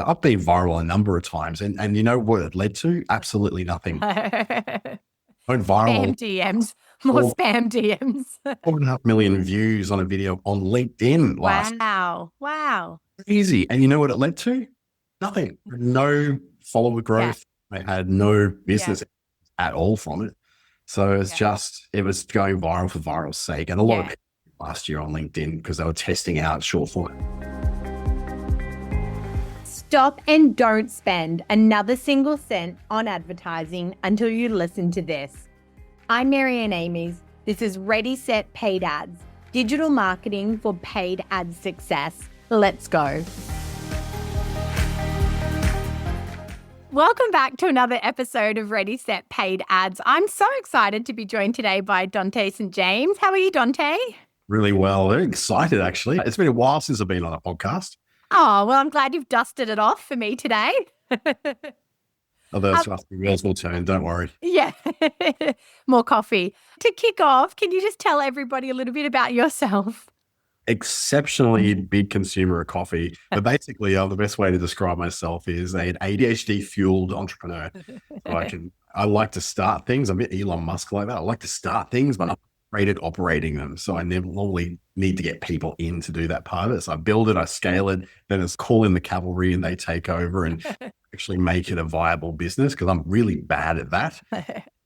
I've been viral a number of times, and you know what it led to? Absolutely nothing. Spam Went viral, DMs, more four, spam DMs. 4.5 million views on a video on LinkedIn last. Wow. Wow. Easy. And you know what it led to? Nothing. No follower Yeah. growth. I had no Yeah. business at all from it. So Yeah. it was going viral for viral's sake. And a lot of Yeah. people last year on LinkedIn because they were testing out short form. Stop and don't spend another single cent on advertising until you listen to this. I'm Marianne Amies. This is Ready, Set, Paid Ads, digital marketing for paid ad success. Let's go. Welcome back to another episode of Ready, Set, Paid Ads. I'm so excited to be joined today by Dante St. James. How are you, Dante? Really well. Very excited, actually. It's been a while since I've been on a podcast. Oh, well, I'm glad you've dusted it off for me today. Although it's the wheels will turn, don't worry. Yeah, more coffee. To kick off, can you just tell everybody a little bit about yourself? Exceptionally big consumer of coffee. But basically, the best way to describe myself is an ADHD fueled entrepreneur. I like to start things. I'm a bit Elon Musk like that. I like to start things, but I'm great at operating them. So I never normally need to get people in to do that part of it. So I build it, I scale it, then it's call in the cavalry and they take over and actually make it a viable business because I'm really bad at that.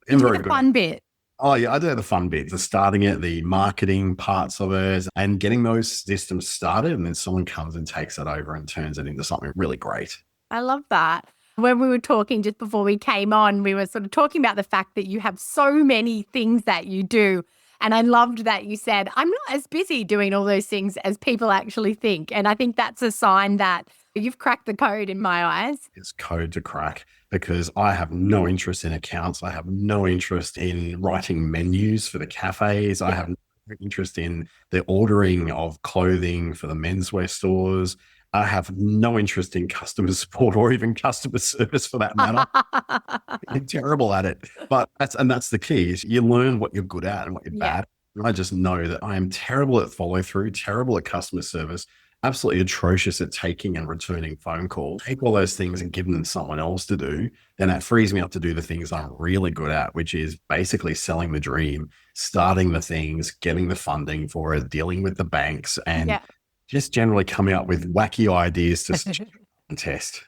I'm very good. Fun bit. Oh, yeah, I do the fun bits, the starting it, the marketing parts of it, and getting those systems started. And then someone comes and takes it over and turns it into something really great. I love that. When we were talking just before we came on, we were sort of talking about the fact that you have so many things that you do. And I loved that you said, I'm not as busy doing all those things as people actually think. And I think that's a sign that you've cracked the code in my eyes. It's code to crack because I have no interest in accounts. I have no interest in writing menus for the cafes. I have no interest in the ordering of clothing for the menswear stores. I have no interest in customer support or even customer service for that matter. I'm terrible at it. But that's the key is you learn what you're good at and what you're bad at. And I just know that I am terrible at follow through, terrible at customer service, absolutely atrocious at taking and returning phone calls. Take all those things and give them to someone else to do. Then that frees me up to do the things I'm really good at, which is basically selling the dream, starting the things, getting the funding for it, dealing with the banks, and just generally coming up with wacky ideas to test.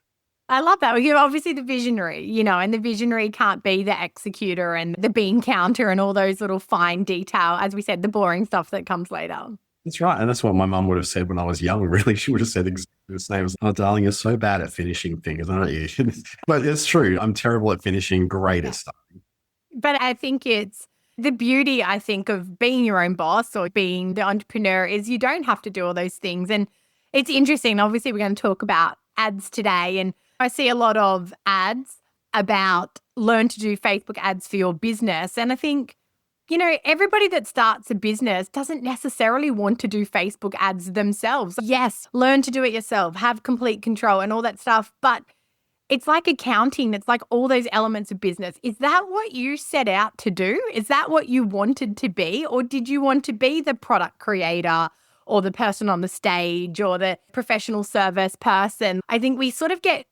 I love that. Well, you're obviously the visionary, and the visionary can't be the executor and the bean counter and all those little fine detail, as we said, the boring stuff that comes later. That's right. And that's what my mum would have said when I was young. Really, she would have said exactly the same. Oh, darling, you're so bad at finishing things, aren't you? But it's true. I'm terrible at finishing, great at starting. But I think it's the beauty, I think, of being your own boss or being the entrepreneur is you don't have to do all those things. And it's interesting. Obviously, we're going to talk about ads today. And I see a lot of ads about learn to do Facebook ads for your business. And I think, everybody that starts a business doesn't necessarily want to do Facebook ads themselves. Yes, learn to do it yourself, have complete control and all that stuff. But it's like accounting. It's like all those elements of business. Is that what you set out to do? Is that what you wanted to be? Or did you want to be the product creator or the person on the stage or the professional service person? I think we sort of get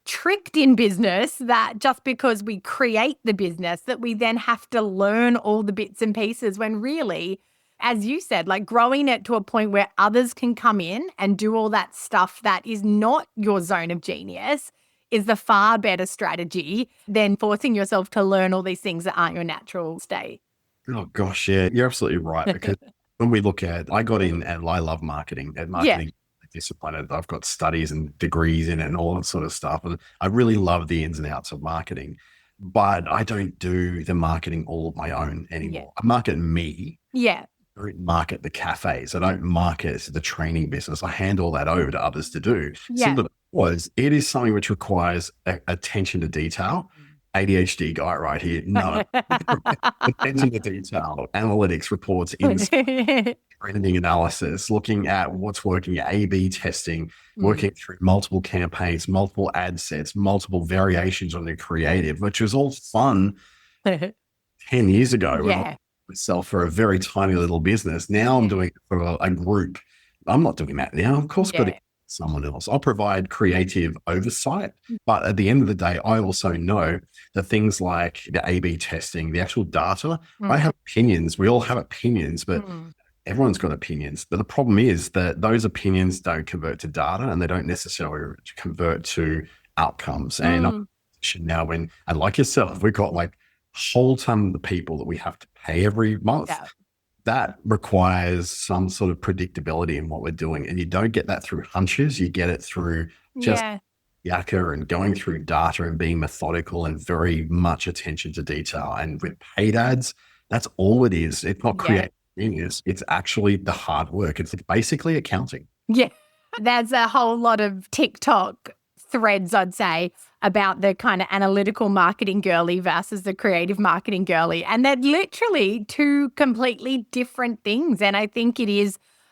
tricked in business that just because we create the business that we then have to learn all the bits and pieces when really, as you said, like growing it to a point where others can come in and do all that stuff that is not your zone of genius is the far better strategy than forcing yourself to learn all these things that aren't your natural state. Oh gosh, yeah, you're absolutely right. Because when we look at, I got in and I love marketing discipline. I've got studies and degrees in it and all that sort of stuff. And I really love the ins and outs of marketing, but I don't do the marketing all of my own anymore. I market me. Yeah. I don't market the cafes. I don't market the training business. I hand all that over to others to do. Yeah. It is something which requires attention to detail. ADHD guy right here. No. Attention to detail, analytics, reports, insight, trending analysis, looking at what's working, A/B testing, working through multiple campaigns, multiple ad sets, multiple variations on the creative, which was all fun 10 years ago when I myself for a very tiny little business. Now I'm doing it for a group. I'm not doing that now. Of course, but someone else. I'll provide creative oversight. But at the end of the day, I also know that things like the A/B testing, the actual data, I Mm. have opinions. We all have opinions, but Mm. everyone's got opinions. But the problem is that those opinions don't convert to data and they don't necessarily convert to outcomes. And I'm Mm. now when, and like yourself, we've got like a whole ton of people that we have to pay every month. Yeah. That requires some sort of predictability in what we're doing. And you don't get that through hunches. You get it through just Yeah. yakka and going through data and being methodical and very much attention to detail. And with paid ads, that's all it is. It's not Yeah. creative genius. It's actually the hard work. It's basically accounting. Yeah. There's a whole lot of TikTok threads, I'd say, about the kind of analytical marketing girly versus the creative marketing girly. And they're literally two completely different things. And I think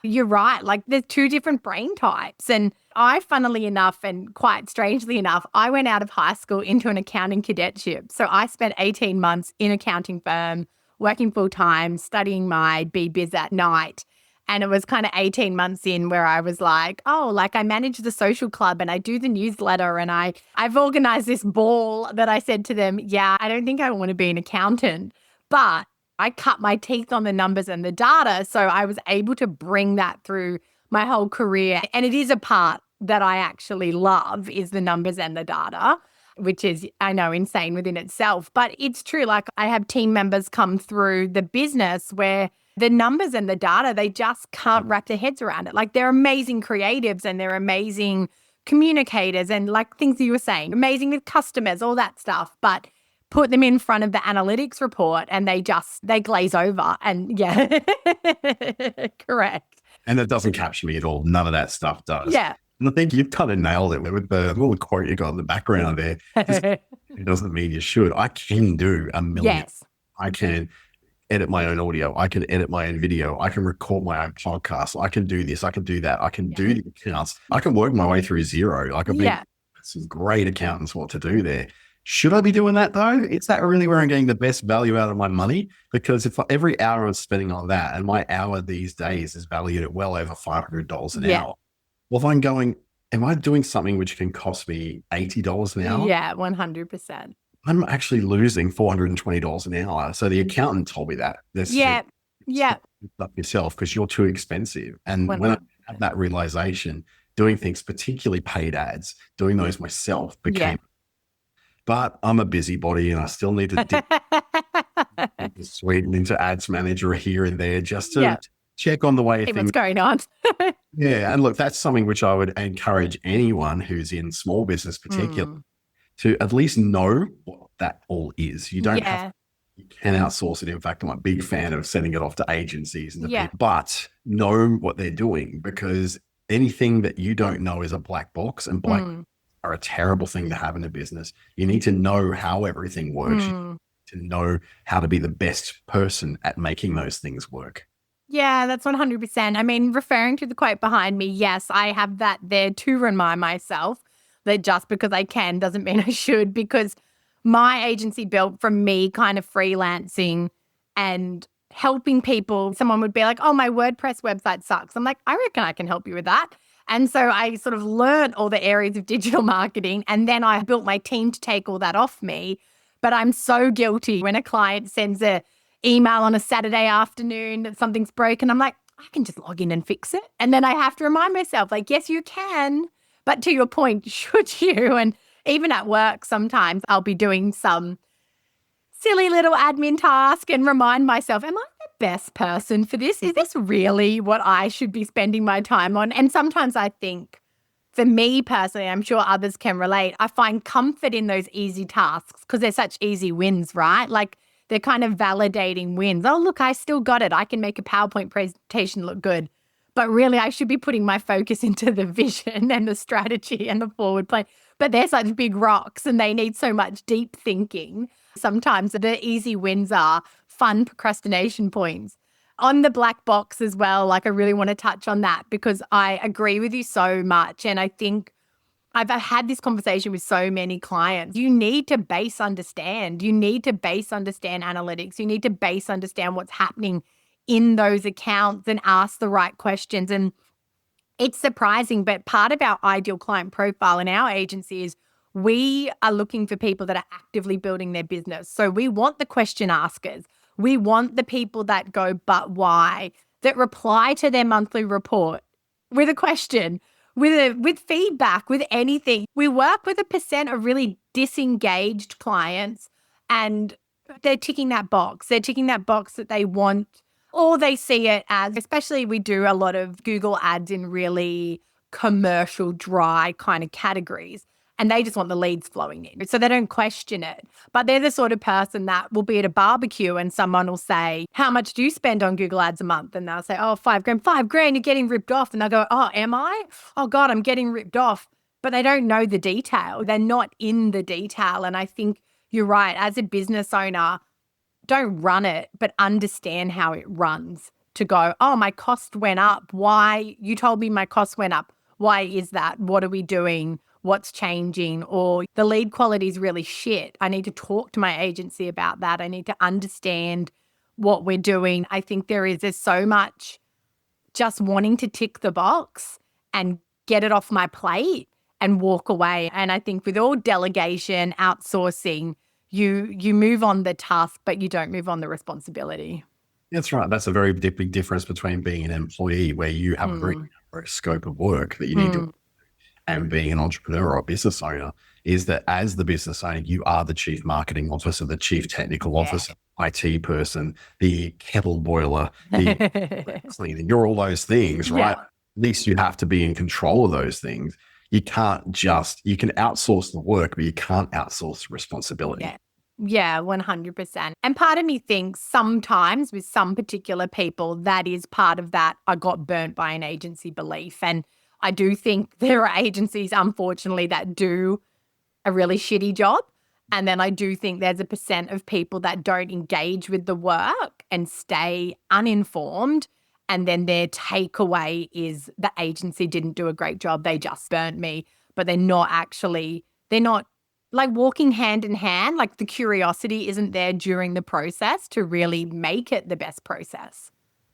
you're right. Like there's two different brain types. And I, funnily enough, and quite strangely enough, I went out of high school into an accounting cadetship. So I spent 18 months in accounting firm, working full time, studying my BBiz at night. And it was kind of 18 months in where I was like, oh, like I manage the social club and I do the newsletter and I've organized this ball that I said to them, yeah, I don't think I want to be an accountant, but I cut my teeth on the numbers and the data. So I was able to bring that through my whole career. And it is a part that I actually love is the numbers and the data, which is, I know, insane within itself. But it's true. Like I have team members come through the business where the numbers and the data, they just can't wrap their heads around it. Like they're amazing creatives and they're amazing communicators and like things that you were saying, amazing with customers, all that stuff. But put them in front of the analytics report and they glaze over. And yeah, correct. And that doesn't capture me at all. None of that stuff does. Yeah. And I think you've kind of nailed it with the little quote you got in the background there. Just it doesn't mean you should. I can do a million. Yes. I can edit my own audio. I can edit my own video. I can record my own podcast. I can do this. I can do that. I can do the accounts. I can work my way through zero. Like I've been some great accountants what to do there. Should I be doing that though? Is that really where I'm getting the best value out of my money? Because if every hour I'm spending on that, and my hour these days is valued at well over $500 an hour. Well, if I'm going, am I doing something which can cost me $80 an hour? Yeah, 100%. I'm actually losing $420 an hour. So the accountant told me that. Yeah. Up yourself because you're too expensive. And 100%. when I had that realization, doing things, particularly paid ads, doing those myself became. But I'm a busybody and I still need to dip into Sweden into ads manager here and there just to check on the way See things what's going on. Yeah. And look, that's something which I would encourage anyone who's in small business, particularly, to at least know what that all is. You don't have, you can outsource it. In fact, I'm a big fan of sending it off to agencies and people, but know what they're doing because anything that you don't know is a black box, and black are a terrible thing to have in a business. You need to know how everything works. You need to know how to be the best person at making those things work. Yeah, that's 100%. I mean, referring to the quote behind me, yes, I have that there to remind myself that just because I can doesn't mean I should, because my agency built from me kind of freelancing and helping people. Someone would be like, oh, my WordPress website sucks. I'm like, I reckon I can help you with that. And so I sort of learned all the areas of digital marketing, and then I built my team to take all that off me. But I'm so guilty when a client sends a email on a Saturday afternoon that something's broken. I'm like, I can just log in and fix it. And then I have to remind myself, like, yes, you can. But to your point, should you? And even at work, sometimes I'll be doing some silly little admin task and remind myself, am I the best person for this? Is this really what I should be spending my time on? And sometimes I think, for me personally, I'm sure others can relate, I find comfort in those easy tasks because they're such easy wins, right? Like they're kind of validating wins. Oh, look, I still got it. I can make a PowerPoint presentation look good. But really, I should be putting my focus into the vision and the strategy and the forward plan. But they're such big rocks and they need so much deep thinking. Sometimes the easy wins are fun procrastination points. On the black box as well, like I really want to touch on that because I agree with you so much. And I think I've had this conversation with so many clients. You need to base understand. You need to base understand analytics. You need to base understand what's happening in those accounts and ask the right questions. And It's surprising, but part of our ideal client profile in our agency is we are looking for people that are actively building their business. So we want the question askers. We want the people that go, but why? That reply to their monthly report with a question, with feedback, with anything. We work with a percent of really disengaged clients, and they're ticking that box. They're ticking that box that they want, or they see it as, especially we do a lot of Google ads in really commercial, dry kind of categories. And they just want the leads flowing in. So they don't question it. But they're the sort of person that will be at a barbecue and someone will say, how much do you spend on Google ads a month? And they'll say, oh, $5,000, $5,000, you're getting ripped off. And they'll go, oh, am I? Oh God, I'm getting ripped off. But they don't know the detail. They're not in the detail. And I think you're right. As a business owner, don't run it, but understand how it runs to go, oh, my cost went up. Why? You told me my cost went up. Why is that? What are we doing? What's changing? Or the lead quality is really shit. I need to talk to my agency about that. I need to understand what we're doing. I think there's so much just wanting to tick the box and get it off my plate and walk away. And I think with all delegation, outsourcing, you move on the task, but you don't move on the responsibility. That's right. That's a very big difference between being an employee where you have a very narrow scope of work that you need to, and being an entrepreneur or business owner, is that as the business owner, you are the chief marketing officer, the chief technical officer, IT person, the kettle boiler, the cleaning. You're all those things, right? At least you have to be in control of those things. You can't you can outsource the work, but you can't outsource the responsibility. Yeah, 100%. And part of me thinks sometimes with some particular people, that is part of that I got burnt by an agency belief. And I do think there are agencies, unfortunately, that do a really shitty job. And then I do think there's a percent of people that don't engage with the work and stay uninformed. And then their takeaway is the agency didn't do a great job. They just burnt me. But they're not like walking hand in hand. Like the curiosity isn't there during the process to really make it the best process.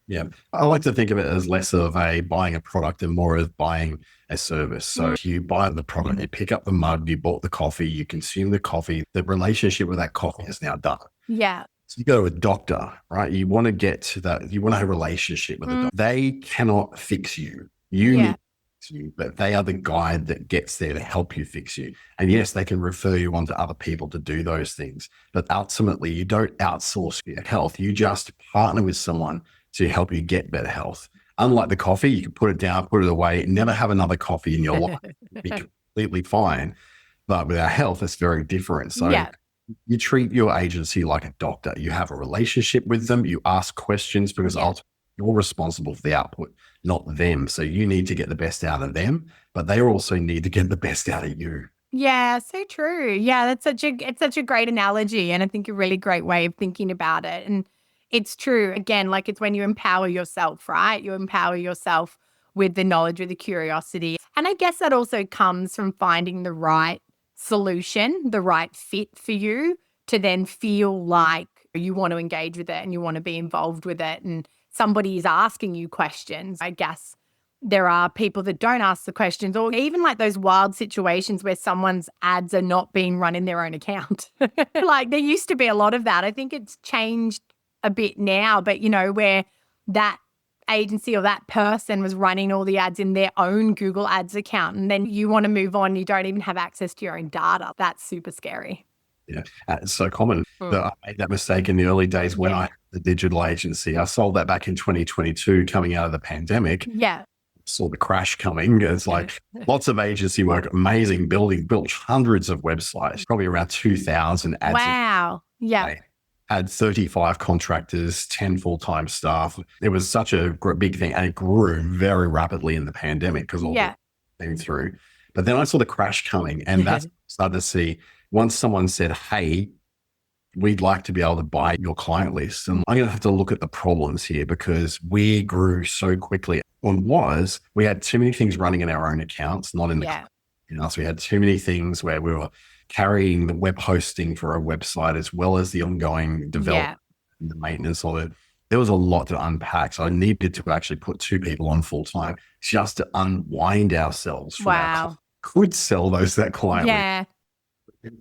Yeah. I like to think of it as less of buying a product and more of buying a service. So you buy the product, you pick up the mug, you bought the coffee, you consume the coffee, the relationship with that coffee is now done. Yeah. So you go to a doctor, right? You want to get to that, you want to have a relationship with a doctor. They cannot fix you. You need to fix you, but they are the guide that gets there to help you fix you. And yes, they can refer you on to other people to do those things. But ultimately, you don't outsource your health. You just partner with someone to help you get better health. Unlike the coffee, you can put it down, put it away, never have another coffee in your life. Be completely fine. But with our health, it's very different. So you treat your agency like a doctor. You have a relationship with them. You ask questions because ultimately you're responsible for the output, not them. So you need to get the best out of them, but they also need to get the best out of you. Yeah, so true. Yeah, it's such a great analogy, and I think a really great way of thinking about it. And it's true. Again, like it's when you empower yourself, right? You empower yourself with the knowledge, with the curiosity. And I guess that also comes from finding the right solution, the right fit for you to then feel like you want to engage with it and you want to be involved with it. And somebody is asking you questions. I guess there are people that don't ask the questions, or even like those wild situations where someone's ads are not being run in their own account. Like there used to be a lot of that. I think it's changed a bit now, but where that agency or that person was running all the ads in their own Google Ads account, and then you want to move on, you don't even have access to your own data. That's super scary. Yeah, it's so common that I made that mistake in the early days when I had the digital agency. I sold that back in 2022, coming out of the pandemic. Yeah. Saw the crash coming. It's like lots of agency work, amazing built hundreds of websites, probably around 2,000 ads. Wow. Yeah. Had 35 contractors, 10 full-time staff. It was such a big thing, and it grew very rapidly in the pandemic because all that came through. But then I saw the crash coming, and that's started to see once someone said, hey, we'd like to be able to buy your client list. And I'm going to have to look at the problems here because we grew so quickly. One was we had too many things running in our own accounts, not in the so we had too many things where we were carrying the web hosting for a website as well as the ongoing development and the maintenance of it. there was a lot to unpack. So I needed to actually put two people on full time just to unwind ourselves from our Wow. could sell that client we Yeah.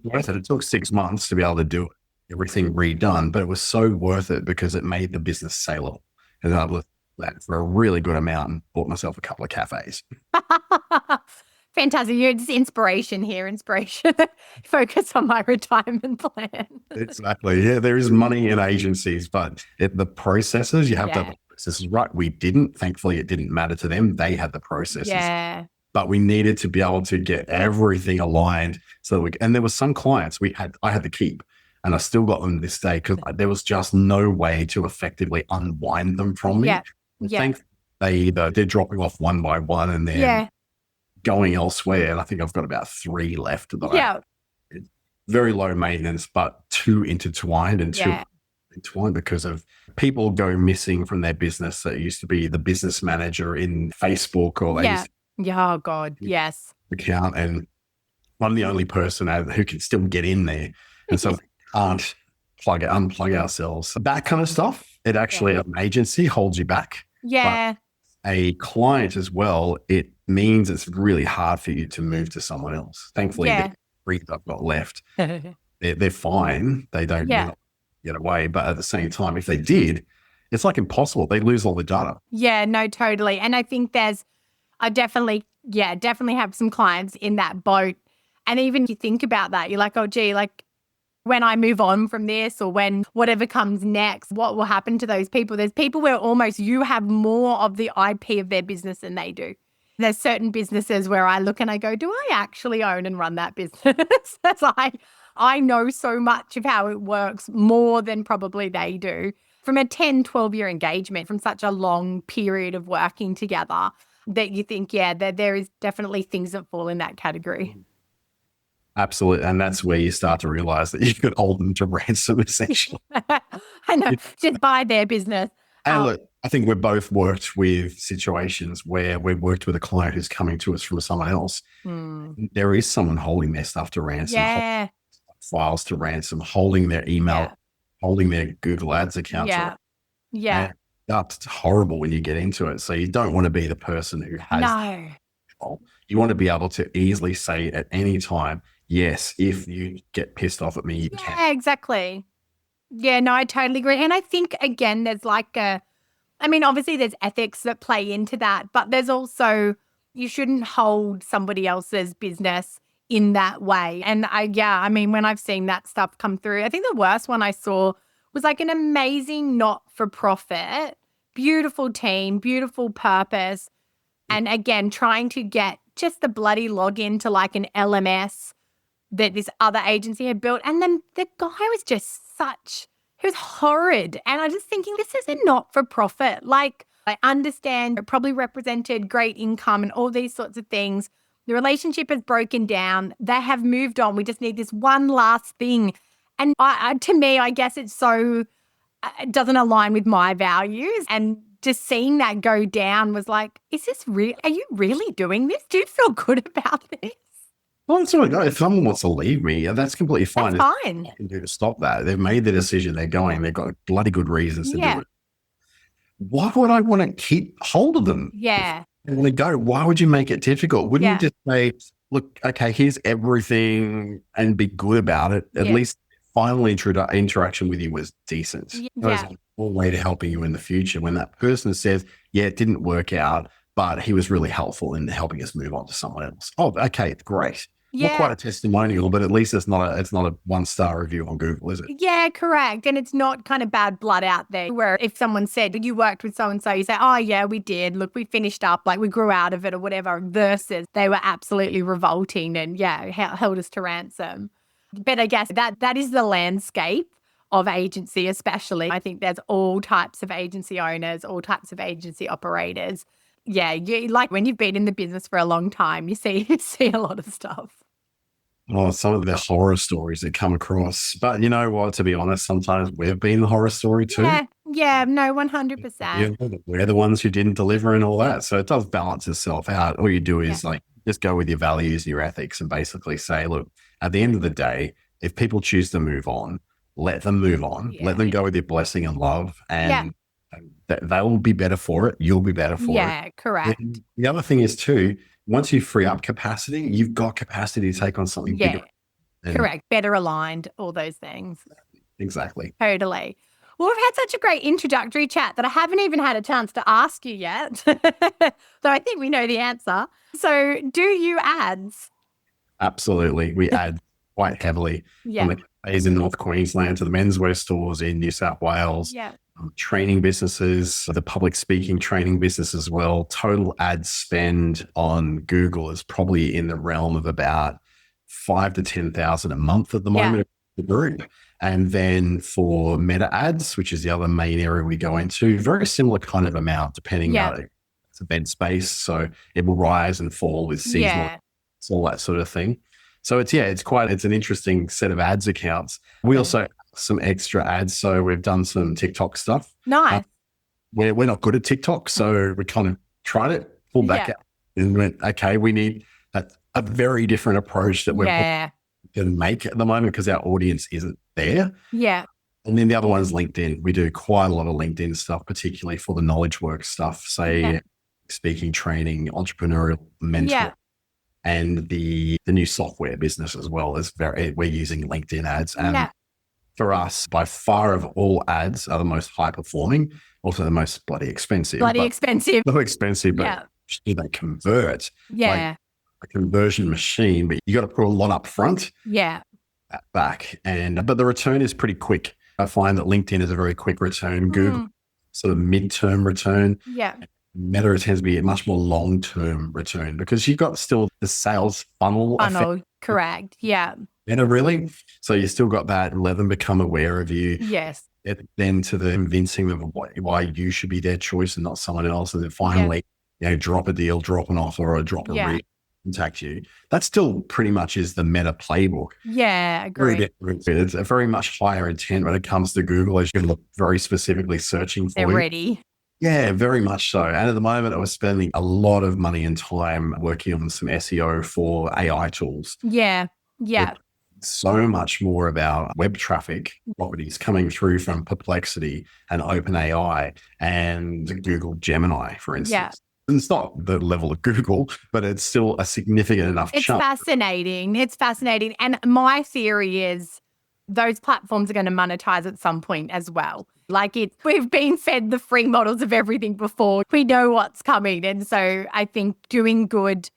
worth it. It took 6 months to be able to do it, everything redone, but it was so worth it because it made the business saleable. And I was that for a really good amount and bought myself a couple of cafes. Fantastic. It's inspiration here. Inspiration. Focus on my retirement plan. Exactly. Yeah, there is money in agencies, but the processes, you have to have Yeah. the processes right. We didn't. Thankfully, it didn't matter to them. They had the processes. Yeah. But we needed to be able to get everything aligned so that and there was some clients I had to keep and I still got them this day because there was just no way to effectively unwind them from me. Yeah. I Yeah. think they're dropping off one by one and then Yeah. going elsewhere. And I think I've got about 3 left that Yeah. very low maintenance, but too intertwined and too Yeah. entwined because of people go missing from their business that used to be the business manager in Facebook or they Yeah. used Yeah. Oh God. Yes. to account and I'm the only person who can still get in there. And so we can't unplug ourselves. That kind of stuff, it actually, an agency holds you back. Yeah. But a client as well, it means it's really hard for you to move to someone else. Thankfully, Yeah. the 3 that I've got left, they're fine. They don't Yeah. they're not get away. But at the same time, if they did, it's like impossible. They lose all the data. Yeah. No, totally. And I think I definitely have some clients in that boat. And even you think about that, you're like, oh, gee, like when I move on from this or when whatever comes next, what will happen to those people? There's people where almost you have more of the IP of their business than they do. There's certain businesses where I look and I go, do I actually own and run that business? That's I know so much of how it works more than probably they do. From a 10, 12-year engagement, from such a long period of working together, that you think, yeah, that there is definitely things that fall in that category. Absolutely. And that's where you start to realize that you could hold them to ransom, essentially. I know, just buy their business. And look, I think we've both worked with situations where we've worked with a client who's coming to us from someone else. There is someone holding their stuff to ransom, Yeah. files to ransom, holding their email, holding their Google Ads account. Yeah. Yeah. And that's horrible when you get into it. So you don't want to be the person who has No. control. You want to be able to easily say at any time, yes, if you get pissed off at me, you can. Yeah, exactly. Yeah, no, I totally agree. And I think, again, there's obviously there's ethics that play into that, but there's also, you shouldn't hold somebody else's business in that way. And when I've seen that stuff come through, I think the worst one I saw was like an amazing not-for-profit, beautiful team, beautiful purpose. And again, trying to get just the bloody login to like an LMS that this other agency had built. And then the guy was just he was horrid. And I was just thinking, this is a not-for-profit. Like, I understand it probably represented great income and all these sorts of things. The relationship has broken down. They have moved on. We just need this one last thing. And to me, I guess it doesn't align with my values. And just seeing that go down was like, is this real? Are you really doing this? Do you feel good about this? Well, it's all right. If someone wants to leave me, that's completely fine. That's fine. There's nothing I can do to stop that. They've made the decision. They're going. They've got bloody good reasons to do it. Why would I want to keep hold of them? Yeah. I want to go. Why would you make it difficult? Wouldn't you just say, look, okay, here's everything and be good about it? At least final interaction with you was decent. It was a way to helping you in the future. When that person says, yeah, it didn't work out, but he was really helpful in helping us move on to someone else. Oh, okay, great. Yeah. Not quite a testimonial, but at least it's not a 1-star review on Google, is it? Yeah, correct. And it's not kind of bad blood out there where if someone said you worked with so-and-so, you say, oh yeah, we did. Look, we finished up, like we grew out of it or whatever, versus they were absolutely revolting and held us to ransom. But I guess that is the landscape of agency, especially. I think there's all types of agency owners, all types of agency operators. Yeah, like when you've been in the business for a long time, you see a lot of stuff. Oh, some of the horror stories that come across. But you know what, to be honest, sometimes we've been the horror story too. Yeah, no, 100%. We're the ones who didn't deliver and all that. So it does balance itself out. All you do is just go with your values, your ethics, and basically say, look, at the end of the day, if people choose to move on, let them move on. Let them go with your blessing and love. And They will be better for it. You'll be better for it. Yeah, correct. And the other thing is too, once you free up capacity, you've got capacity to take on something bigger. Yeah, And correct. Better aligned, all those things. exactly. Totally. Well, we've had such a great introductory chat that I haven't even had a chance to ask you yet. Though I think we know the answer. So, do you ads? Absolutely. We add quite heavily from Yeah. the cafes in North Queensland to the menswear stores in New South Wales, Yeah. training businesses, the public speaking training business as well. Total ad spend on Google is probably in the realm of about 5 to 10,000 a month at the Yeah. moment. The group. And then for meta ads, which is the other main area we go into, very similar kind of amount depending Yeah. on it's event space. So it will rise and fall with seasonal, Yeah. all that sort of thing. So it's an interesting set of ads accounts. We also have some extra ads. So we've done some TikTok stuff. Nice. We're not good at TikTok. So we kind of tried it, pulled back out and went, okay, we need a very different approach that we're Yeah. going to make at the moment because our audience isn't there. Yeah. And then the other one is LinkedIn. We do quite a lot of LinkedIn stuff, particularly for the knowledge work stuff, say speaking, training, entrepreneurial, mentor, and the new software business as well. We're using LinkedIn ads. And for us, by far of all ads are the most high performing, also the most bloody expensive. Bloody expensive. So expensive, but they convert. Yeah. Like a conversion machine, but you got to put a lot up front. Yeah. Back. But the return is pretty quick. I find that LinkedIn is a very quick return. Google sort of midterm return. Yeah. Meta tends to be a much more long-term return because you've got still the sales funnel effect. Correct. Yeah. Meta really. So you still got that, let them become aware of you. Yes. Then to the convincing them of why you should be their choice and not someone else. And then finally, drop a deal, drop an offer, or drop a read, contact you. That still pretty much is the Meta playbook. Yeah, agree. It's a very much higher intent when it comes to Google as you look very specifically searching for They're you. ready. Yeah, very much so. And at the moment, I was spending a lot of money and time working on some SEO for AI tools. Yeah. Yeah. So much more about web traffic properties coming through from Perplexity and OpenAI and Google Gemini, for instance. Yeah. And it's not the level of Google, but it's still a significant enough chunk. Fascinating. It's fascinating. And my theory is those platforms are going to monetize at some point as well. Like we've been fed the free models of everything before. We know what's coming. And so I think doing good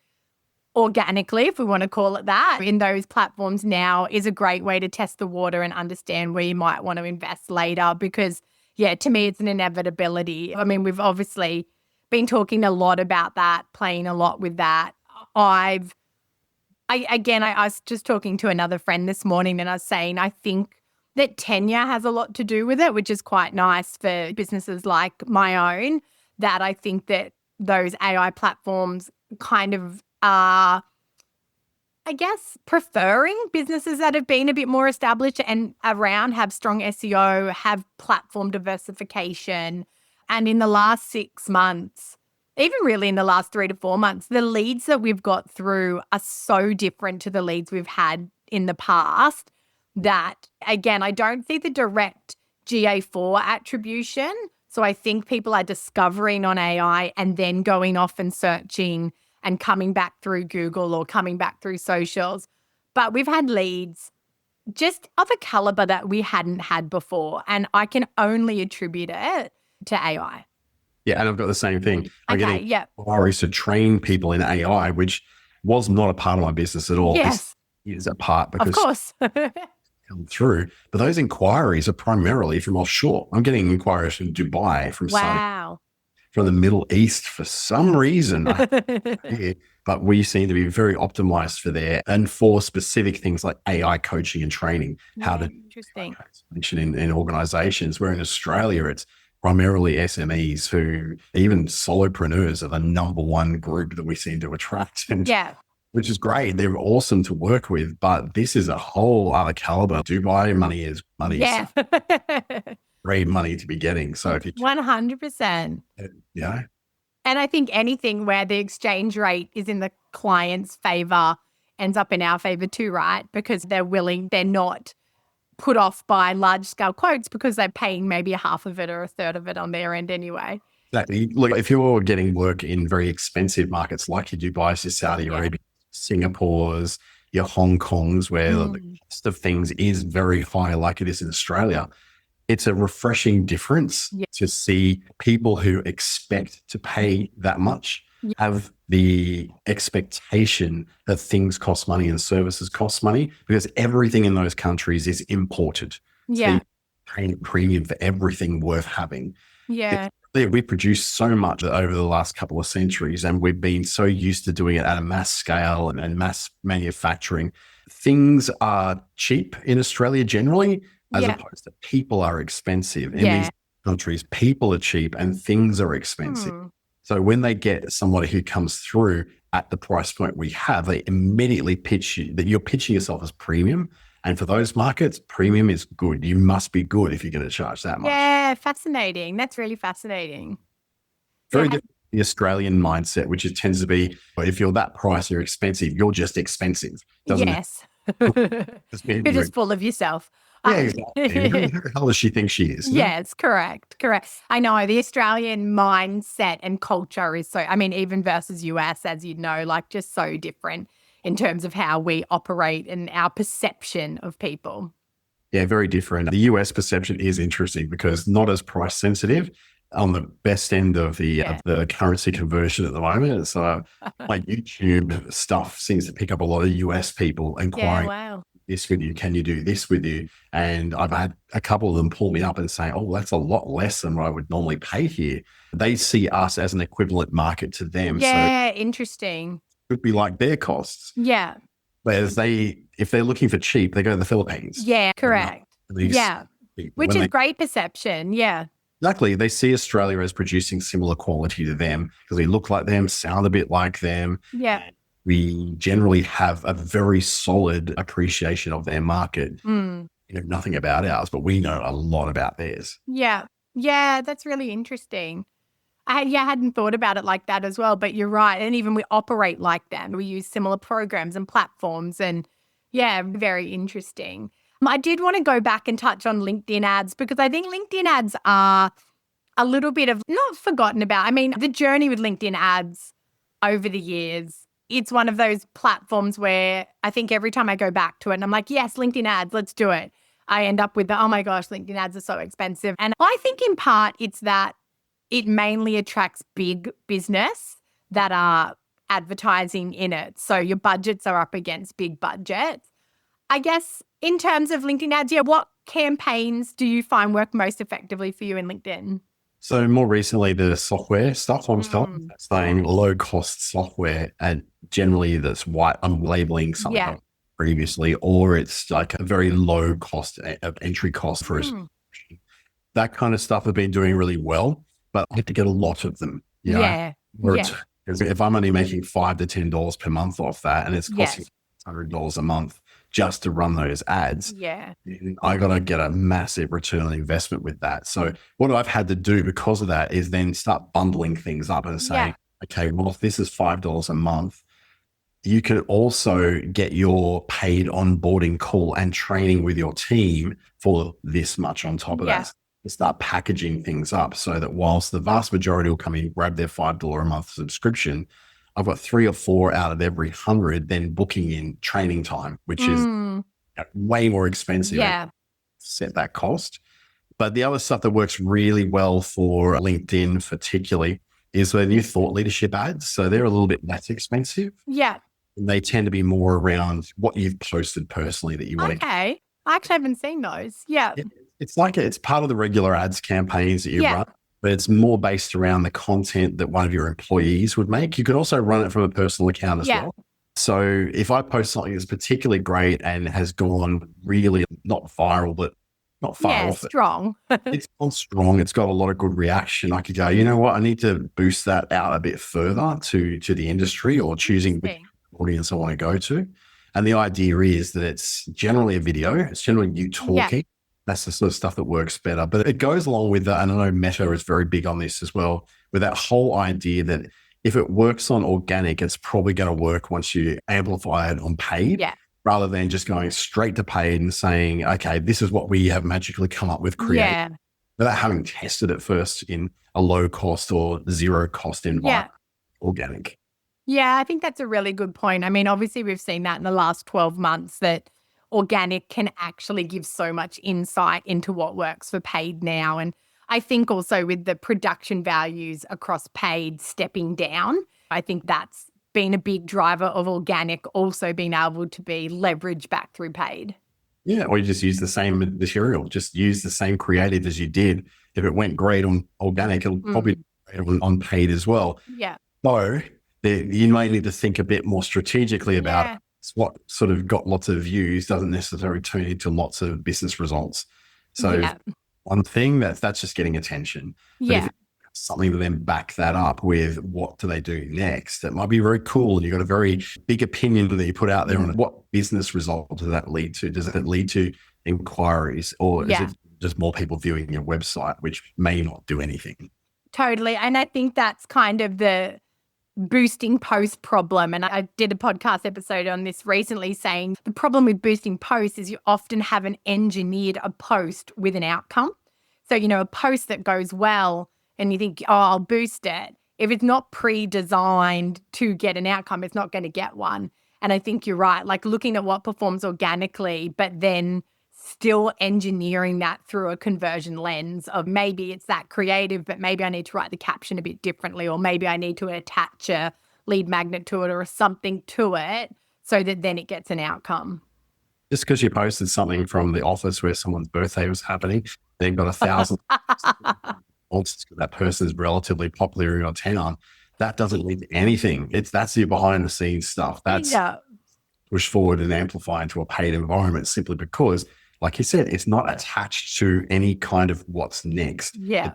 organically, if we want to call it that, in those platforms now is a great way to test the water and understand where you might want to invest later because, to me, it's an inevitability. I mean, we've obviously been talking a lot about that, playing a lot with that. I was just talking to another friend this morning and I was saying I think that tenure has a lot to do with it, which is quite nice for businesses like my own, that I think that those AI platforms kind of are, I guess, preferring businesses that have been a bit more established and around, have strong SEO, have platform diversification. And in the last 6 months, even really in the last 3 to 4 months, the leads that we've got through are so different to the leads we've had in the past that, again, I don't see the direct GA4 attribution. So I think people are discovering on AI and then going off and searching and coming back through Google or coming back through socials. But we've had leads just of a caliber that we hadn't had before. And I can only attribute it to AI. Yeah, and I've got the same thing. I'm getting inquiries to train people in AI, which was not a part of my business at all. Yes. This is a part because of course. come through. But those inquiries are primarily from offshore. I'm getting inquiries from Dubai, from from the Middle East for some reason. But we seem to be very optimized for there and for specific things like AI coaching and training, how to transformation in organizations. Where in Australia, it's primarily SMEs who even solopreneurs are the number one group that we seem to attract. And which is great. They're awesome to work with, but this is a whole other caliber. Dubai money is money. Yeah. Great money to be getting. So if you 100%. Yeah. And I think anything where the exchange rate is in the client's favor ends up in our favor too, right? Because they're not put off by large scale quotes because they're paying maybe a half of it or a third of it on their end anyway. Exactly. Look, if you're getting work in very expensive markets like your Dubai's, your Saudi Yeah. Arabia, Singapore's, your Hong Kong's, where the cost of things is very high, like it is in Australia, it's a refreshing difference Yeah. to see people who expect to pay that much have the expectation that things cost money and services cost money, because everything in those countries is imported. So Yeah. you're paying a premium for everything worth having. Yeah. We produced so much over the last couple of centuries, and we've been so used to doing it at a mass scale and mass manufacturing. Things are cheap in Australia generally, as Yeah. opposed to people are expensive. In Yeah. these countries, people are cheap and things are expensive. Hmm. So when they get somebody who comes through at the price point we have, they immediately pitch you that you're pitching yourself as premium. And for those markets, premium is good. You must be good if you're going to charge that much. Yeah. Fascinating. That's really fascinating. Very Yeah. different from the Australian mindset, which it tends to be, well, if you're that price, you're expensive. You're just expensive. Doesn't Yes. just mean You're just full of yourself. yeah, exactly. Who the hell does she think she is? Yes, correct. Correct. I know the Australian mindset and culture is so, I mean, even versus US, as you know, like just so different in terms of how we operate and our perception of people. Yeah, very different. The US perception is interesting because not as price sensitive on the best end of the currency conversion at the moment. So my YouTube stuff seems to pick up a lot of US people Yeah. inquiring Wow. this with you. Can you do this with you? And I've had a couple of them pull me up and say, oh, that's a lot less than what I would normally pay here. They see us as an equivalent market to them. So Yeah. Interesting. it could be like their costs. Yeah. Whereas if they're looking for cheap, they go to the Philippines. Yeah. Correct. These Yeah. people, Which when is great perception. Yeah. exactly, they see Australia as producing similar quality to them because we look like them, sound a bit like them. Yeah. We generally have a very solid appreciation of their market. Mm. You know nothing about ours, but we know a lot about theirs. Yeah. Yeah. That's really interesting. I hadn't thought about it like that as well, but you're right. And even we operate like that. We use similar programs and platforms and yeah, very interesting. I did want to go back and touch on LinkedIn ads because I think LinkedIn ads are a little bit of not forgotten about. I mean, the journey with LinkedIn ads over the years, it's one of those platforms where I think every time I go back to it and I'm like, yes, LinkedIn ads, let's do it. I end up with oh my gosh, LinkedIn ads are so expensive. And I think in part it's that it mainly attracts big business that are advertising in it. So your budgets are up against big budgets. I guess in terms of LinkedIn ads, yeah, what campaigns do you find work most effectively for you in LinkedIn? So more recently, the software stuff I'm selling, saying low cost software, and generally that's white. I'm labeling something Yeah. previously, or it's like a very low cost of entry cost for a subscription. That kind of stuff have been doing really well, but I have to get a lot of them. You know? Yeah. Where Yeah. if I'm only making $5 to $10 per month off that, and it's costing Yes. $100 a month just to run those ads, Yeah. I got to get a massive return on investment with that. So what I've had to do because of that is then start bundling things up and saying, okay, well, if this is $5 a month, you can also get your paid onboarding call and training with your team for this much on top of that. Start packaging things up so that whilst the vast majority will come in, grab their $5 a month subscription, I've got 3 or 4 out of every 100 then booking in training time, which is way more expensive. Yeah. Set that cost. But the other stuff that works really well for LinkedIn particularly is the new thought leadership ads. So they're a little bit less expensive. Yeah. And they tend to be more around what you've posted personally that you want to. Okay. I actually haven't seen those. Yeah. It's like it's part of the regular ads campaigns that you run, but it's more based around the content that one of your employees would make. You could also run it from a personal account as well. So if I post something that's particularly great and has gone really not viral, but not far off strong. It's gone strong. It's got a lot of good reaction. I could go, you know what? I need to boost that out a bit further to the industry or choosing which audience I want to go to. And the idea is that it's generally a video. It's generally you talking. That's the sort of stuff that works better. But it goes along with that. And I know Meta is very big on this as well, with that whole idea that if it works on organic, it's probably going to work once you amplify it on paid. rather than just going straight to paid and saying, okay, this is what we have magically come up with create Yeah. without having tested it first in a low cost or zero cost Yeah. environment, organic. Yeah, I think that's a really good point. I mean, obviously, we've seen that in the last 12 months that organic can actually give so much insight into what works for paid now. And I think also with the production values across paid stepping down, I think that's been a big driver of organic also being able to be leveraged back through paid. Yeah, or you just use the same material, just use the same creative as you did. If it went great on organic, it'll probably Mm. be great on paid as well. Yeah. So you may need to think a bit more strategically about it. Yeah. It's what sort of got lots of views doesn't necessarily turn into lots of business results. So Yeah. one thing that's just getting attention. But if Yeah. you have something to then back that up with what do they do next, that might be very cool. And you've got a very big opinion that you put out there on what business result does that lead to? Does it lead to inquiries, or is Yeah. it just more people viewing your website, which may not do anything? Totally. And I think that's kind of the boosting post problem. And I did a podcast episode on this recently saying the problem with boosting posts is you often haven't engineered a post with an outcome. So, a post that goes well and you think, oh, I'll boost it. If it's not pre-designed to get an outcome, it's not going to get one. And I think you're right, like looking at what performs organically, but then still engineering that through a conversion lens of maybe it's that creative, but maybe I need to write the caption a bit differently, or maybe I need to attach a lead magnet to it or something to it so that then it gets an outcome. Just because you posted something from the office where someone's birthday was happening, they've got 1,000 because that person is relatively popular in your town. That doesn't mean anything. That's your behind the scenes stuff. That's Yeah. push forward and amplify into a paid environment simply because, like you said, it's not attached to any kind of what's next. Yeah.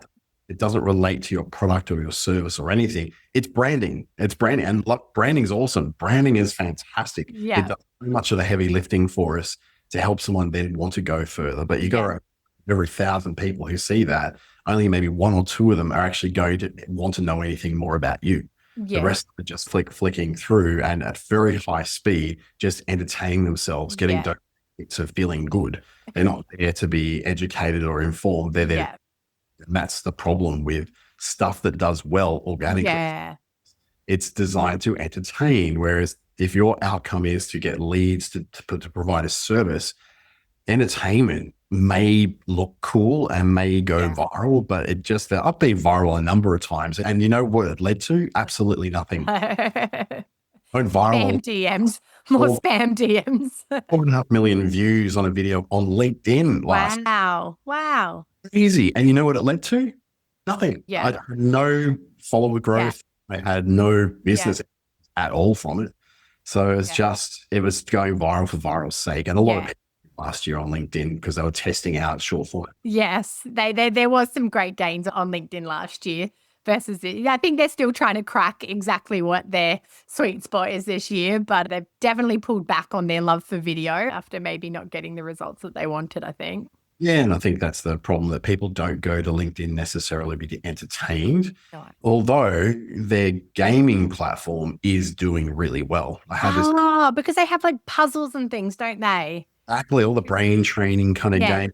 It doesn't relate to your product or your service or anything. It's branding. It's branding. And look, branding is awesome. Branding is fantastic. Yeah. It does so much of the heavy lifting for us to help someone then want to go further. But you got to, every 1,000 people who see that, only maybe one or two of them are actually going to want to know anything more about you. Yeah. The rest are just flicking through and at very high speed, just entertaining themselves, getting to feeling good. They're not there to be educated or informed. They're there. Yeah. And that's the problem with stuff that does well organically. Yeah. It's designed to entertain. Whereas if your outcome is to get leads to provide a service, entertainment may look cool and may go viral, but I've been viral a number of times. And you know what it led to? Absolutely nothing. Went viral. Spam DMs, more spam DMs. 4.5 million views on a video on LinkedIn last. Wow. Easy. And you know what it led to? Nothing. Yeah. I had no follower growth. I had no business at all from it. So it was going viral for viral's sake. And a lot of people last year on LinkedIn because they were testing out short form. Yes, there was some great gains on LinkedIn last year versus I think they're still trying to crack exactly what their sweet spot is this year, but they've definitely pulled back on their love for video after maybe not getting the results that they wanted, I think. Yeah, and I think that's the problem, that people don't go to LinkedIn necessarily to be entertained, although their gaming platform is doing really well. Because they have like puzzles and things, don't they? Exactly, all the brain training kind of game.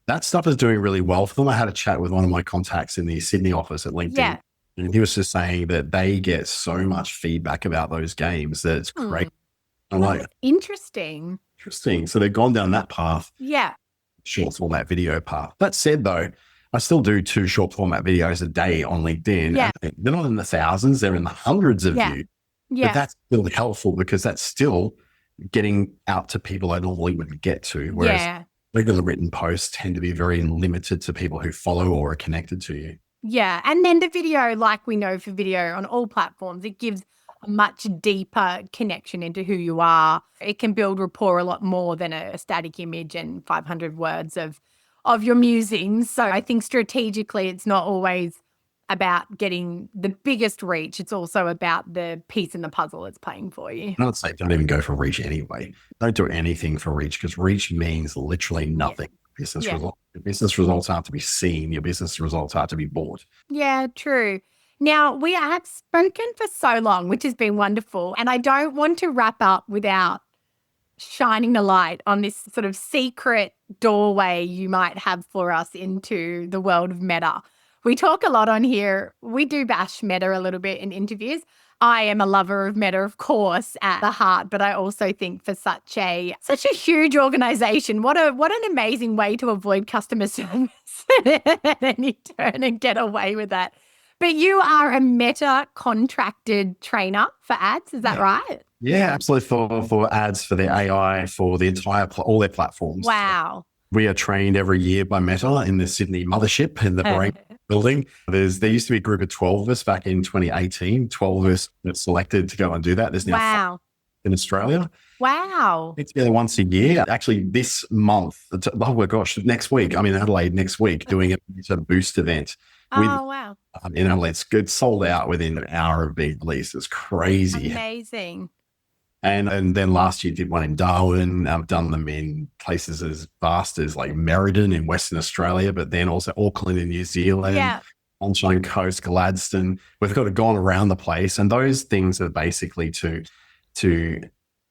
That stuff is doing really well for them. I had a chat with one of my contacts in the Sydney office at LinkedIn, and he was just saying that they get so much feedback about those games that it's great. I'm like, interesting. So they've gone down that path. Yeah. Short format video path. That said, though, I still do 2 short format videos a day on LinkedIn. Yeah. They're not in the thousands, they're in the hundreds of views. Yeah. But that's still helpful because that's still getting out to people I normally wouldn't get to. Whereas regular written posts tend to be very limited to people who follow or are connected to you. Yeah. And then the video, like we know for video on all platforms, it gives a much deeper connection into who you are. It can build rapport a lot more than a static image and 500 words of your musings. So I think strategically it's not always about getting the biggest reach. It's also about the piece in the puzzle it's playing for you. I'd say don't even go for reach anyway. Don't do anything for reach because reach means literally nothing. Business results. Your business results are to be seen. Your business results are to be bought. Yeah, true. Now, we have spoken for so long, which has been wonderful. And I don't want to wrap up without shining the light on this sort of secret doorway you might have for us into the world of Meta. We talk a lot on here. We do bash Meta a little bit in interviews. I am a lover of Meta, of course, at the heart, but I also think for such a huge organization, what an amazing way to avoid customer service at any turn and get away with that. But you are a Meta contracted trainer for ads, is that right? Yeah, absolutely. For ads, for the AI, for the entire all their platforms. Wow. We are trained every year by Meta in the Sydney mothership in the Brain building. There used to be a group of 12 of us back in 2018. 12 of us were selected to go and do that. There's now 5 in Australia. Wow. It's together once a year. Actually, this month, oh my gosh, next week, I'm in Adelaide next week doing a boost event. Wow. In Adelaide. It's sold out within an hour of being released. It's crazy. Amazing. And then last year did one in Darwin. I've done them in places as vast as like Merredin in Western Australia, but then also Auckland in New Zealand, Sunshine Coast, Gladstone. We've got to go around the place. And those things are basically to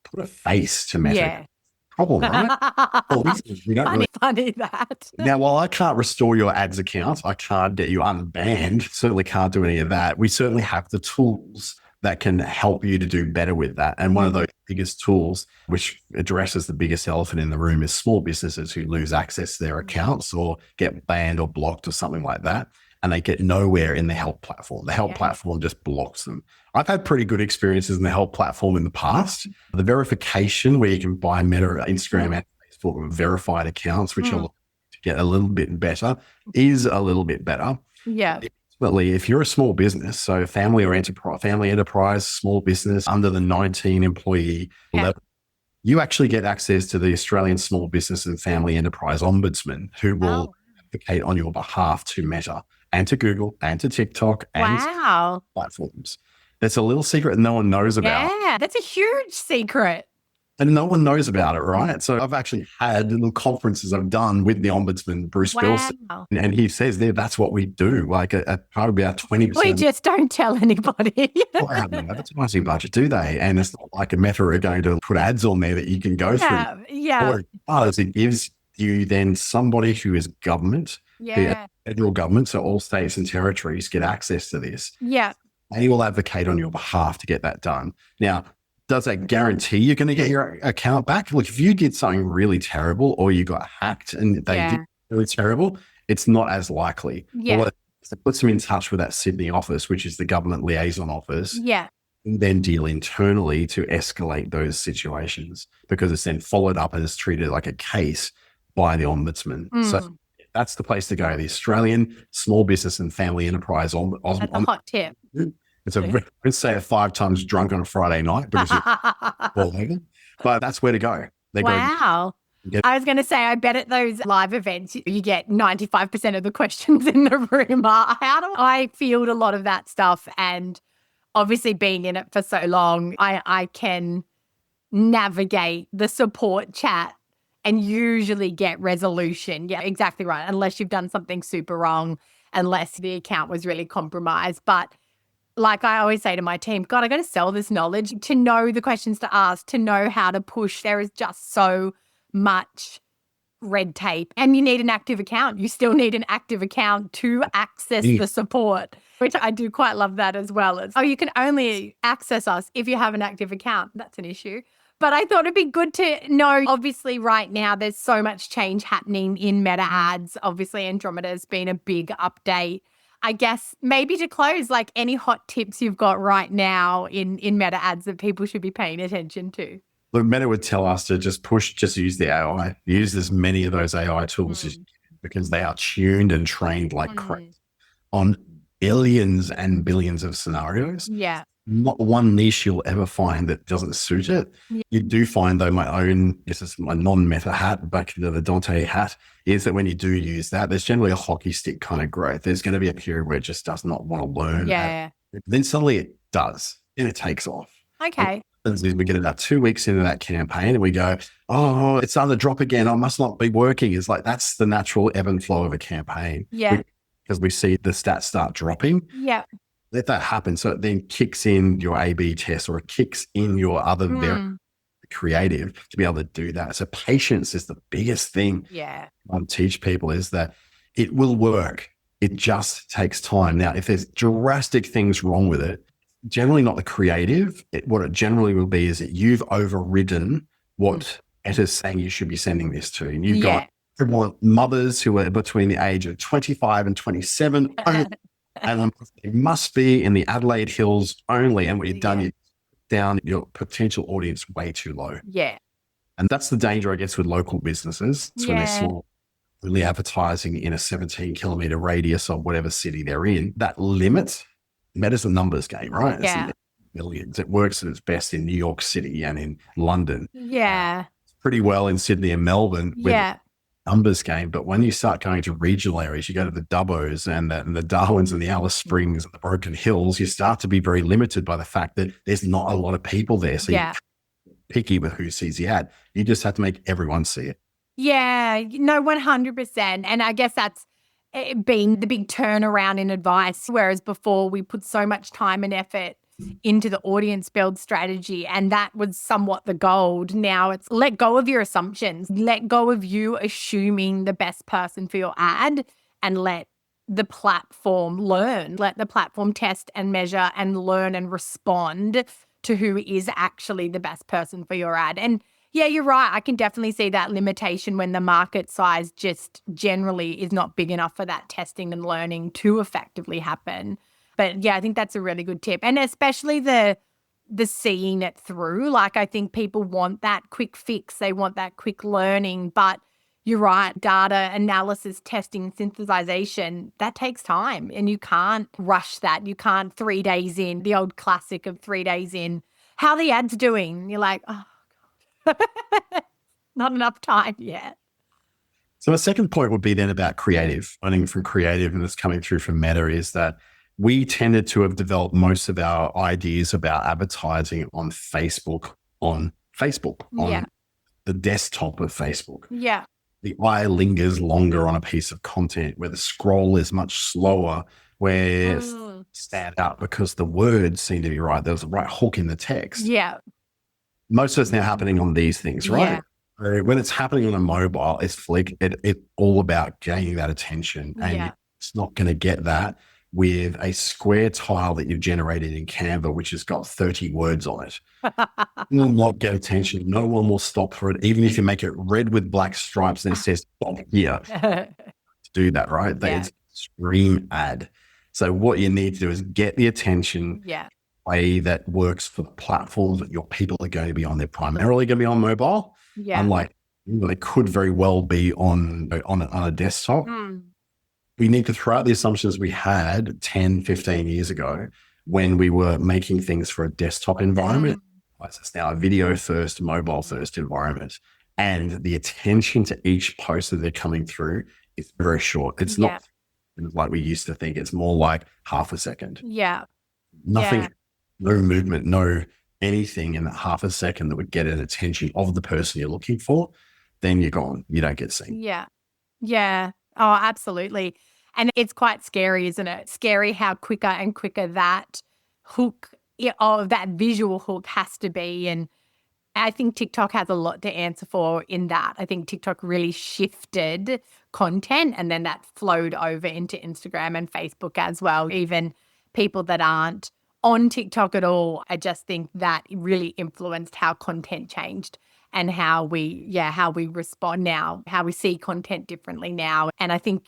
put a face to Meta. Yeah. Problem, right? We don't funny that. Now, while I can't restore your ads account, I can't get you unbanned, certainly can't do any of that. We certainly have the tools that can help you to do better with that. And one of those biggest tools, which addresses the biggest elephant in the room, is small businesses who lose access to their accounts or get banned or blocked or something like that. And they get nowhere in the help platform. The help platform just blocks them. I've had pretty good experiences in the help platform in the past. The verification where you can buy Meta, Instagram, and Facebook verified accounts, which are to get a little bit better, is a little bit better. Yeah. Ultimately, if you're a small business, so family enterprise, small business under the 19 employee level, you actually get access to the Australian Small Business and Family Enterprise Ombudsman, who will advocate on your behalf to Meta and to Google and to TikTok and platforms. That's a little secret that no one knows about. Yeah, that's a huge secret. And no one knows about it, right? So I've actually had little conferences I've done with the Ombudsman, Bruce Wilson, and he says that's what we do. Like probably about 20%. We just don't tell anybody. Well, they have no advertising budget, do they? And it's not like a Meta are going to put ads on there that you can go through. Yeah. What it does, it gives you then somebody who is government, federal government, so all states and territories get access to this. Yeah. They will advocate on your behalf to get that done. Now, does that guarantee you're going to get your account back? Look, if you did something really terrible or you got hacked and they did really terrible, it's not as likely. Yeah. It puts them in touch with that Sydney office, which is the government liaison office. Yeah. And then deal internally to escalate those situations because it's then followed up and is treated like a case by the Ombudsman. So that's the place to go. The Australian Small Business and Family Enterprise That's a hot tip. It's let's say 5 times drunk on a Friday night because but that's where to go. Wow. I was going to say, I bet at those live events, you get 95% of the questions in the room. How do I field a lot of that stuff? And obviously being in it for so long, I can navigate the support chat and usually get resolution. Yeah, exactly right. Unless you've done something super wrong, unless the account was really compromised. But like I always say to my team, God, I got to sell this knowledge to know the questions to ask, to know how to push. There is just so much red tape and you need an active account. You still need an active account to access the support, which I do quite love that as well. As, you can only access us if you have an active account. That's an issue. But I thought it'd be good to know, obviously right now, there's so much change happening in Meta ads. Obviously Andromeda has been a big update. I guess maybe to close, like any hot tips you've got right now in Meta ads that people should be paying attention to? Look, Meta would tell us to just use the AI, use as many of those AI tools as you can, because they are tuned and trained like crazy on billions and billions of scenarios. Yeah. Not one niche you'll ever find that doesn't suit it. Yeah. You do find, though, this is my non-Meta hat, back into the Dante hat, is that when you do use that, there's generally a hockey stick kind of growth. There's going to be a period where it just does not want to learn. Yeah. Then suddenly it does, and it takes off. Okay. We get about 2 weeks into that campaign and we go, oh, it's on the drop again. I must not be working. It's like, that's the natural ebb and flow of a campaign. Yeah. Because we see the stats start dropping. Yeah. Let that happen. So it then kicks in your A/B test or it kicks in your other creative to be able to do that. So patience is the biggest thing Yeah. I want to teach people, is that it will work. It just takes time. Now, if there's drastic things wrong with it, generally not the creative. What it generally will be is that you've overridden what Meta's saying you should be sending this to. And you've got Yeah. mothers who are between the age of 25 and 27, and they must be in the Adelaide Hills only. And what you've done, Yeah. you down your potential audience way too low. Yeah. And that's the danger, I guess, with local businesses. It's when they're Yeah. small, really advertising in a 17-kilometer radius of whatever city they're in. That limit, Meta's a numbers game, right? It's Yeah. millions. It works at its best in New York City and in London. Yeah. Pretty well in Sydney and Melbourne with Yeah. numbers game. But when you start going to regional areas, you go to the Dubbos and the Darwins and the Alice Springs and the Broken Hills, you start to be very limited by the fact that there's not a lot of people there. So Yeah. you're picky with who sees the ad. You just have to make everyone see it. Yeah, no, 100%. And I guess that's been the big turnaround in advice. Whereas before we put so much time and effort into the audience build strategy, and that was somewhat the gold. Now it's let go of your assumptions, let go of you assuming the best person for your ad, and let the platform learn, let the platform test and measure and learn and respond to who is actually the best person for your ad. And yeah, you're right. I can definitely see that limitation when the market size just generally is not big enough for that testing and learning to effectively happen. But yeah, I think that's a really good tip. And especially the seeing it through. Like, I think people want that quick fix. They want that quick learning. But you're right, data analysis, testing, synthesization, that takes time. And you can't rush that. You can't 3 days in, the old classic of 3 days in, how the ad's doing. You're like, oh, not enough time yet. So a second point would be then about creative. Learning from creative, and it's coming through from Meta, is that we tended to have developed most of our ideas about advertising on Facebook, on the desktop of Facebook. Yeah. The eye lingers longer on a piece of content, where the scroll is much slower, where stand out because the words seem to be right. There's a right hook in the text. Yeah. Most of it's now happening on these things, right? Yeah. When it's happening on a mobile, it's all about gaining that attention. And it's not going to get that with a square tile that you've generated in Canva, which has got 30 words on it. It will not get attention. No one will stop for it. Even if you make it red with black stripes and it says stop here, to do that, right? It's a scream ad. So what you need to do is get the attention way that works for the platforms that your people are going to be on. They're primarily going to be on mobile. Yeah. Unlike, they could very well be on a desktop. We need to throw out the assumptions we had 10, 15 years ago when we were making things for a desktop environment. It's now a video first, mobile first environment. And the attention to each post that they're coming through is very short. It's not like we used to think. It's more like half a second. Yeah. Nothing, no movement, no anything in that half a second that would get an attention of the person you're looking for. Then you're gone. You don't get seen. Yeah. Yeah. Oh, absolutely. And it's quite scary, isn't it? Scary how quicker and quicker that hook, that visual hook has to be. And I think TikTok has a lot to answer for in that. I think TikTok really shifted content, and then that flowed over into Instagram and Facebook as well. Even people that aren't on TikTok at all, I just think that really influenced how content changed and how we respond now, how we see content differently now. And I think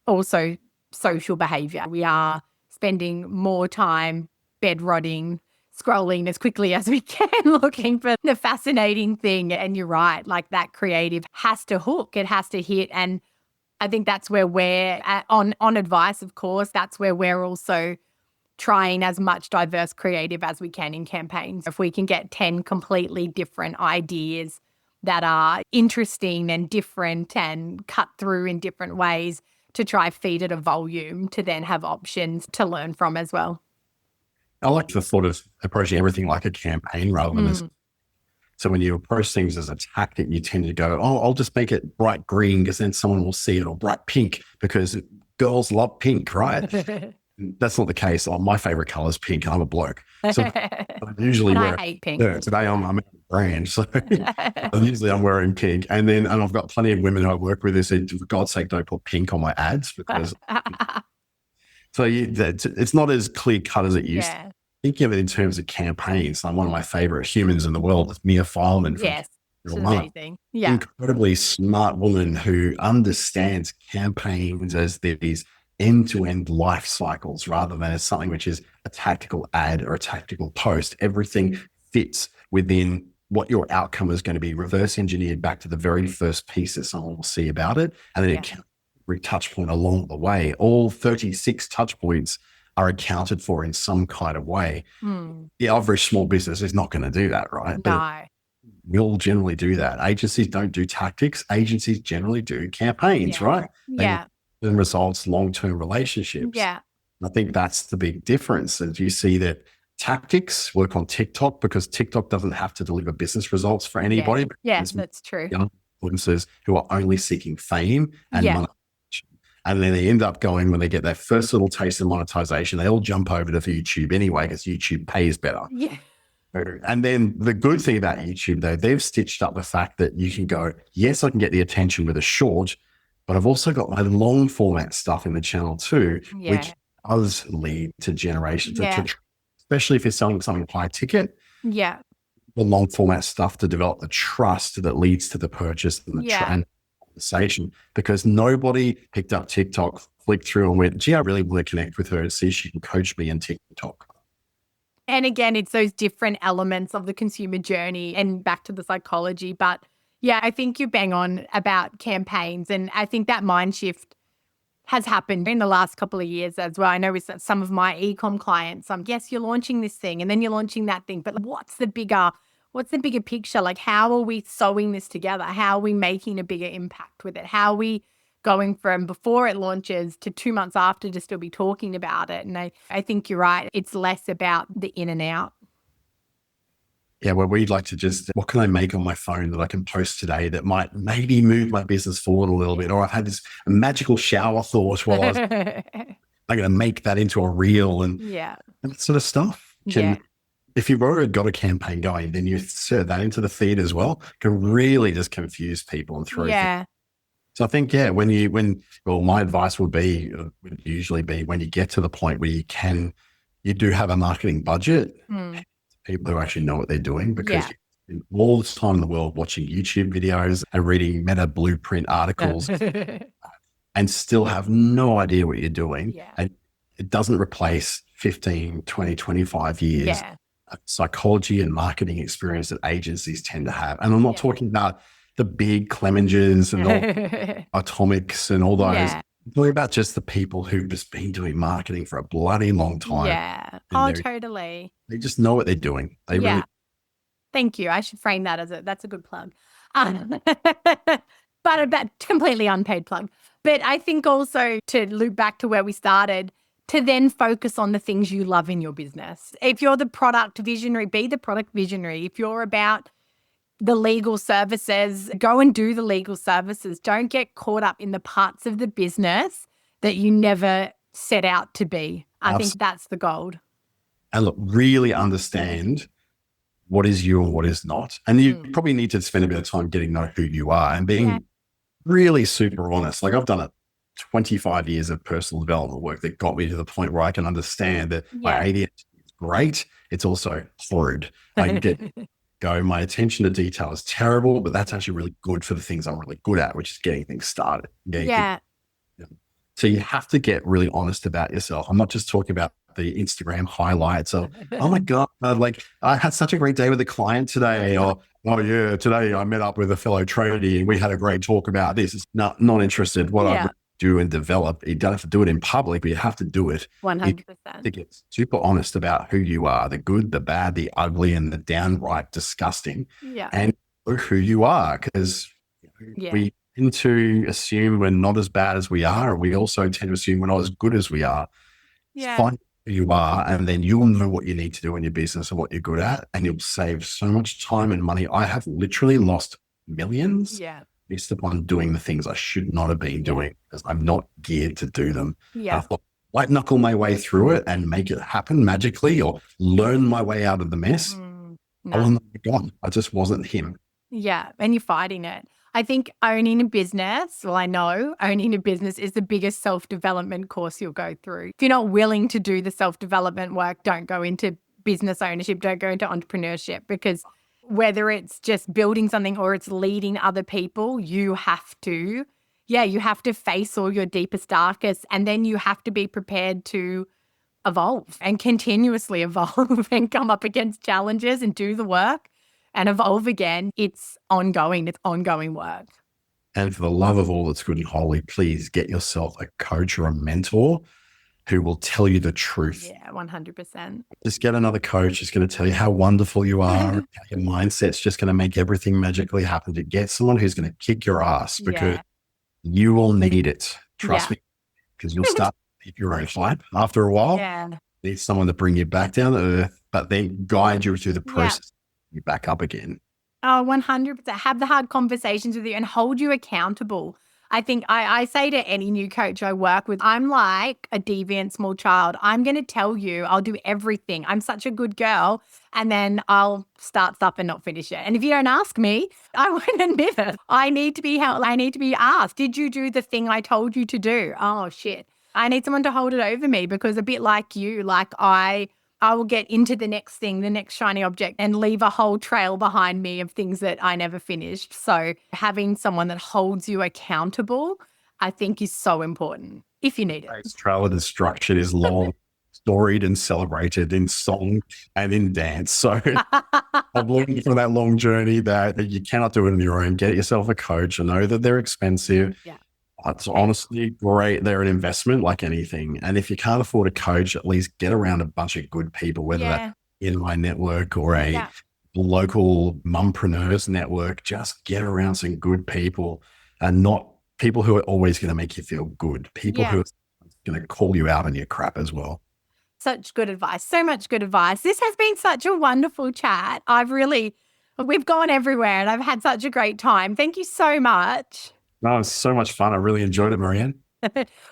also social behavior. We are spending more time bedrotting, scrolling as quickly as we can, looking for the fascinating thing. And you're right, like that creative has to hook, it has to hit. And I think that's where we're on advice, of course, that's where we're also trying as much diverse creative as we can in campaigns. If we can get 10 completely different ideas that are interesting and different and cut through in different ways, to try feed it a volume to then have options to learn from as well. I like the thought of approaching everything like a campaign rather than so when you approach things as a tactic, you tend to go, oh, I'll just make it bright green because then someone will see it, or bright pink because girls love pink, right? That's not the case. Oh, my favorite color is pink. I'm a bloke. So I'm usually And I wearing, hate pink. yeah, today I'm a brand. So usually I'm wearing pink. And I've got plenty of women who I work with who said, for God's sake, don't put pink on my ads because it's not as clear cut as it used to. Yeah. Think of it in terms of campaigns. Like one of my favorite humans in the world is Mia Fileman from Yes. It's Capital One. amazing. Yeah. Incredibly smart woman who understands campaigns as these end-to-end life cycles rather than as something which is a tactical ad or a tactical post. Everything fits within what your outcome is going to be, reverse engineered back to the very first piece that someone will see about it. And then it counts every touch point along the way. All 36 touch points are accounted for in some kind of way. The average small business is not going to do that, right? But No. we'll generally do that. Agencies don't do tactics. Agencies generally do campaigns, right? Yeah. They results long-term relationships. Yeah. I think that's the big difference. And you see that tactics work on TikTok because TikTok doesn't have to deliver business results for anybody. Yeah, It's that's true. young influencers who are only seeking fame and Yeah. monetization. And then they end up going, when they get their first little taste of monetization, they all jump over to YouTube anyway because YouTube pays better. Yeah. And then the good thing about YouTube, though, they've stitched up the fact that you can go, yes, I can get the attention with a short, but I've also got my long format stuff in the channel too, which does lead to generation, especially if you're selling something high ticket. Yeah. The long format stuff to develop the trust that leads to the purchase and the conversation, because nobody picked up TikTok, flicked through and went, gee, I really want to connect with her and see if she can coach me in TikTok. And again, it's those different elements of the consumer journey and back to the psychology. But yeah, I think you bang on about campaigns. And I think that mind shift has happened in the last couple of years as well. I know with some of my e-com clients, yes, you're launching this thing and then you're launching that thing, but what's the bigger picture? Like, how are we sewing this together? How are we making a bigger impact with it? How are we going from before it launches to 2 months after to still be talking about it? And I think you're right. It's less about the in and out. Yeah, where we'd like to just, what can I make on my phone that I can post today that might maybe move my business forward a little bit? Or I've had this magical shower thought while I'm going to make that into a reel and that sort of stuff. If you've already got a campaign going, then you insert that into the feed as well. Can really just confuse people and throw things. So I think, my advice would usually be when you get to the point where you do have a marketing budget, people who actually know what they're doing, because you spend all this time in the world watching YouTube videos and reading meta blueprint articles and still have no idea what you're doing. And it doesn't replace 15, 20, 25 years of psychology and marketing experience that agencies tend to have. And I'm not talking about the big Clemengers and all Atomics and all those. I'm talking about just the people who've just been doing marketing for a bloody long time. Yeah. Oh, totally. They just know what they're doing. They really. Thank you. I should frame that that's a good plug. But a completely unpaid plug. But I think also, to loop back to where we started, to then focus on the things you love in your business. If you're the product visionary, be the product visionary. If you're about the legal services, go and do the legal services. Don't get caught up in the parts of the business that you never set out to be. I think that's the gold. And look, really understand what is you and what is not. And you probably need to spend a bit of time getting to know who you are and being really super honest. Like, I've done it 25 years of personal development work that got me to the point where I can understand that my ADHD is great. It's also horrid. I can my attention to detail is terrible, but that's actually really good for the things I'm really good at, which is getting things started. So you have to get really honest about yourself. I'm not just talking about the Instagram highlights of, oh my God, like I had such a great day with a client today, or, oh yeah, today I met up with a fellow tradie and we had a great talk about this. It's not interested. What I do and develop, you don't have to do it in public, but you have to do it 100%. To get super honest about who you are, the good, the bad, the ugly, and the downright disgusting, and who you are. Because we tend to assume we're not as bad as we are, and we also tend to assume we're not as good as we are. Find who you are, and then you'll know what you need to do in your business and what you're good at, and you'll save so much time and money. I have literally lost millions based upon doing the things I should not have been doing because I'm not geared to do them. I thought white knuckle my way through it and make it happen magically or learn my way out of the mess, I No. wasn't gone. I just wasn't him. Yeah. And you're fighting it. I think owning a business, well, I know owning a business is the biggest self-development course you'll go through. If you're not willing to do the self-development work, don't go into business ownership, don't go into entrepreneurship, because whether it's just building something or it's leading other people, you have to face all your deepest, darkest, and then you have to be prepared to evolve and continuously evolve and come up against challenges and do the work and evolve again. It's ongoing work. And for the love of all that's good and holy, please get yourself a coach or a mentor who will tell you the truth. Yeah, 100%. Just get another coach who's going to tell you how wonderful you are. How your mindset's just going to make everything magically happen. To get someone who's going to kick your ass, because you will need it. Trust me, because you'll start to keep your own hype after a while. Yeah. Need someone to bring you back down to earth, but then guide you through the process. You back up again. Oh, 100%. Have the hard conversations with you and hold you accountable. I think I say to any new coach I work with, I'm like a deviant small child. I'm going to tell you, I'll do everything. I'm such a good girl. And then I'll start stuff and not finish it. And if you don't ask me, I won't admit it. I need to be held. I need to be asked, did you do the thing I told you to do? Oh, shit. I need someone to hold it over me, because a bit like you, like I will get into the next thing, the next shiny object, and leave a whole trail behind me of things that I never finished. So having someone that holds you accountable, I think, is so important if you need it. This trail of destruction is long, storied and celebrated in song and in dance. So I've learned from that long journey that you cannot do it on your own. Get yourself a coach. I know that they're expensive. Yeah. It's honestly great. They're an investment like anything. And if you can't afford a coach, at least get around a bunch of good people, whether that's in my network or a local mumpreneurs network. Just get around some good people, and not people who are always going to make you feel good. People who are going to call you out on your crap as well. Such good advice. So much good advice. This has been such a wonderful chat. We've gone everywhere and I've had such a great time. Thank you so much. No, it's so much fun. I really enjoyed it, Marianne.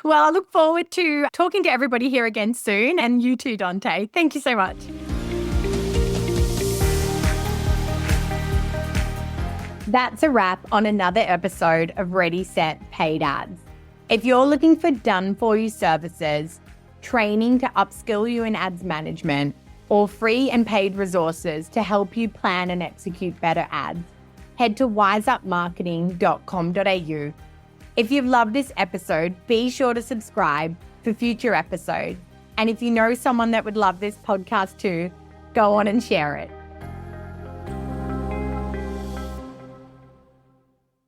Well, I look forward to talking to everybody here again soon, and you too, Dante. Thank you so much. That's a wrap on another episode of Ready, Set, Paid Ads. If you're looking for done-for-you services, training to upskill you in ads management, or free and paid resources to help you plan and execute better ads, head to wiseupmarketing.com.au. If you've loved this episode, be sure to subscribe for future episodes. And if you know someone that would love this podcast too, go on and share it.